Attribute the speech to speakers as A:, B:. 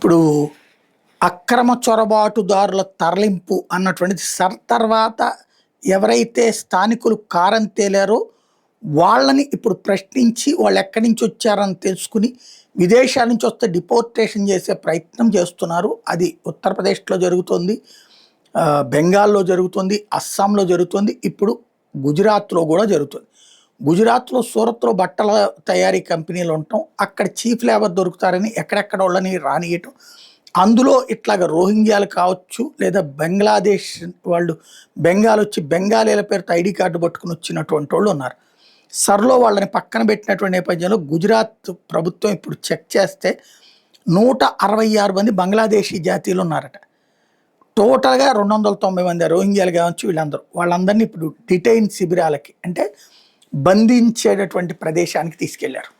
A: ఇప్పుడు అక్రమ చొరబాటుదారుల తరలింపు అన్నటువంటిది తర్వాత ఎవరైతే స్థానికులు కారం తేలారో వాళ్ళని ఇప్పుడు ప్రశ్నించి వాళ్ళు ఎక్కడి నుంచి వచ్చారని తెలుసుకుని విదేశాల నుంచి వస్తే డిపోర్టేషన్ చేసే ప్రయత్నం చేస్తున్నారు. అది ఉత్తరప్రదేశ్లో జరుగుతుంది, బెంగాల్లో జరుగుతుంది, అస్సాంలో జరుగుతుంది, ఇప్పుడు గుజరాత్లో కూడా జరుగుతుంది. గుజరాత్లో సూరత్లో బట్టల తయారీ కంపెనీలు ఉండటం, అక్కడ చీఫ్ లేబర్ దొరుకుతారని ఎక్కడెక్కడ వాళ్ళని రానియటం, అందులో ఇట్లాగ రోహింగ్యాలు కావచ్చు లేదా బంగ్లాదేశ్ వాళ్ళు బెంగాల్ వచ్చి బెంగాలీల పేరుతో ఐడి కార్డు పట్టుకుని వచ్చినటువంటి వాళ్ళు ఉన్నారు. సర్లో వాళ్ళని పక్కన పెట్టినటువంటి నేపథ్యంలో గుజరాత్ ప్రభుత్వం ఇప్పుడు చెక్ చేస్తే 166 మంది బంగ్లాదేశీ జాతీయులు ఉన్నారట. టోటల్గా 290 మంది రోహింగ్యాలు కావచ్చు వాళ్ళందరినీ ఇప్పుడు డిటైన్ శిబిరాలకి అంటే బంధించేటటువంటి ప్రదేశానికి తీసుకెళ్లారు.